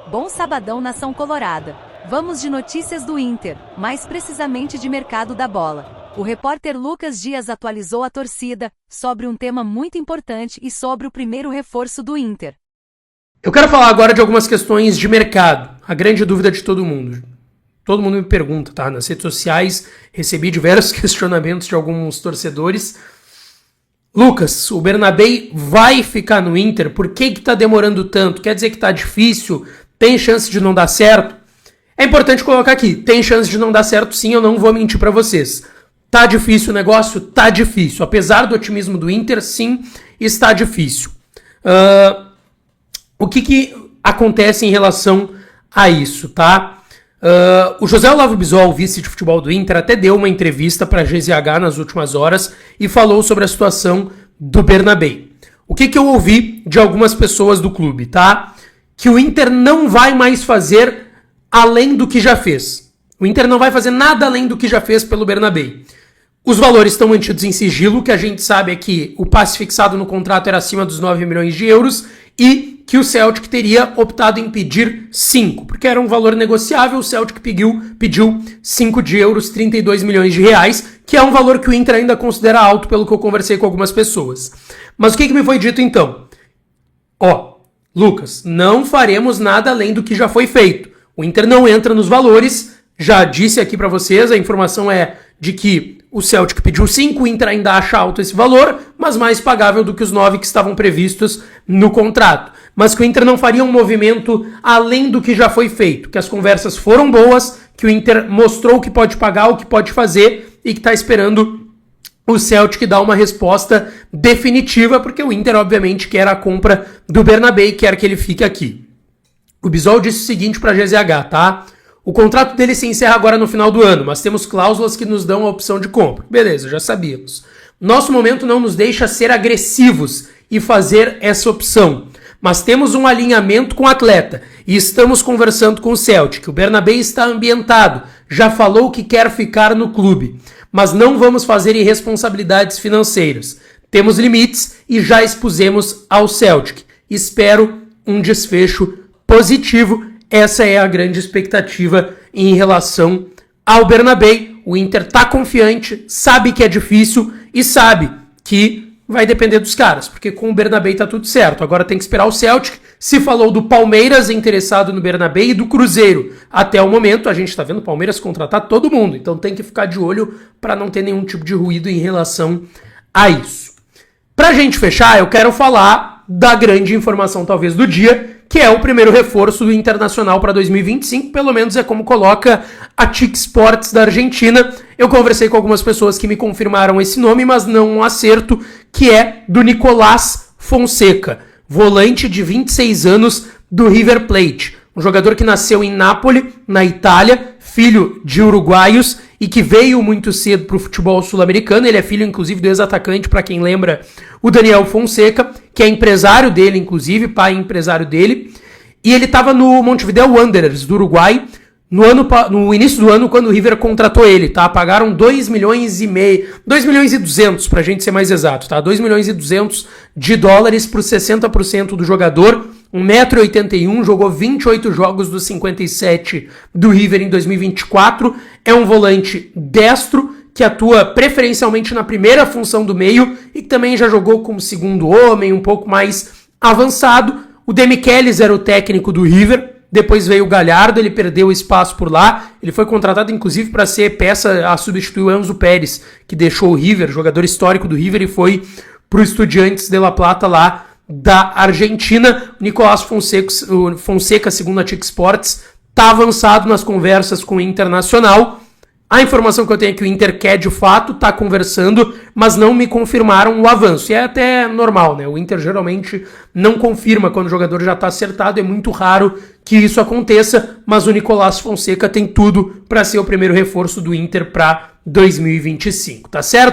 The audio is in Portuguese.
Bom sabadão, nação colorada. Vamos de notícias do Inter, mais precisamente de mercado da bola. O repórter Lucas Dias atualizou a torcida sobre um tema muito importante e sobre o primeiro reforço do Inter. Eu quero falar agora de algumas questões de mercado, a grande dúvida de todo mundo. Todo mundo me pergunta, tá? Nas redes sociais recebi diversos questionamentos de alguns torcedores. Lucas, o Bernabei vai ficar no Inter? Por que tá demorando tanto? Quer dizer que tá difícil? Tem chance de não dar certo? É importante colocar aqui, tem chance de não dar certo sim, eu não vou mentir pra vocês. Tá difícil o negócio? Tá difícil. Apesar do otimismo do Inter, sim, está difícil. O que acontece em relação a isso, tá? O José Olavo Bisol, vice de futebol do Inter, até deu uma entrevista para a GZH nas últimas horas e falou sobre a situação do Bernabei. O que eu ouvi de algumas pessoas do clube, tá? Que o Inter não vai mais fazer além do que já fez. O Inter não vai fazer nada além do que já fez pelo Bernabei. Os valores estão mantidos em sigilo, o que a gente sabe é que o passe fixado no contrato era acima dos 9 milhões de euros e que o Celtic teria optado em pedir 5, porque era um valor negociável, o Celtic pediu 5 de euros, 32 milhões de reais, que é um valor que o Inter ainda considera alto, pelo que eu conversei com algumas pessoas. Mas o que me foi dito então? Lucas, não faremos nada além do que já foi feito. O Inter não entra nos valores, já disse aqui pra vocês, a informação é de que o Celtic pediu 5, o Inter ainda acha alto esse valor, mas mais pagável do que os 9 que estavam previstos no contrato. Mas que o Inter não faria um movimento além do que já foi feito, que as conversas foram boas, que o Inter mostrou o que pode pagar, o que pode fazer e que está esperando o Celtic dar uma resposta definitiva, porque o Inter obviamente quer a compra do Bernabei, quer que ele fique aqui. O Bisol disse o seguinte para a GZH, tá? O contrato dele se encerra agora no final do ano, mas temos cláusulas que nos dão a opção de compra. Beleza, já sabíamos. Nosso momento não nos deixa ser agressivos e fazer essa opção. Mas temos um alinhamento com o atleta e estamos conversando com o Celtic. O Bernabei está ambientado, já falou que quer ficar no clube. Mas não vamos fazer irresponsabilidades financeiras. Temos limites e já expusemos ao Celtic. Espero um desfecho positivo. Essa é a grande expectativa em relação ao Bernabei. O Inter está confiante, sabe que é difícil e sabe que vai depender dos caras, porque com o Bernabei tá tudo certo. Agora tem que esperar o Celtic. Se falou do Palmeiras interessado no Bernabei e do Cruzeiro. Até o momento a gente tá vendo o Palmeiras contratar todo mundo, então tem que ficar de olho para não ter nenhum tipo de ruído em relação a isso. Pra gente fechar, eu quero falar da grande informação talvez do dia, que é o primeiro reforço do Internacional para 2025, pelo menos é como coloca a TIC Sports da Argentina. Eu conversei com algumas pessoas que me confirmaram esse nome, mas não um acerto, que é do Nicolás Fonseca, volante de 26 anos do River Plate. Um jogador que nasceu em Nápoles, na Itália, filho de uruguaios e que veio muito cedo para o futebol sul-americano. Ele é filho, inclusive, do ex-atacante, para quem lembra, o Daniel Fonseca, que é empresário dele, inclusive, pai e empresário dele. E ele estava no Montevideo Wanderers, do Uruguai, no início do ano, quando o River contratou ele, tá? Pagaram 2 milhões e 2.200.000, pra gente ser mais exato, tá? 2 milhões e 200 de dólares por 60% do jogador, 1,81 m, jogou 28 jogos dos 57 do River em 2024, é um volante destro, que atua preferencialmente na primeira função do meio e que também já jogou como segundo homem, um pouco mais avançado. O Demichelis era o técnico do River, depois veio o Galhardo, ele perdeu espaço por lá, ele foi contratado inclusive para ser peça a substituir o Enzo Pérez, que deixou o River, jogador histórico do River, e foi pro Estudiantes de La Plata lá da Argentina. O Nicolás Fonseca, segundo a TIC Sports, tá avançado nas conversas com o Internacional. A informação que eu tenho é que o Inter quer de fato, tá conversando, mas não me confirmaram o avanço. E é até normal, né? O Inter geralmente não confirma quando o jogador já tá acertado, é muito raro que isso aconteça, mas o Nicolás Fonseca tem tudo para ser o primeiro reforço do Inter para 2025, tá certo?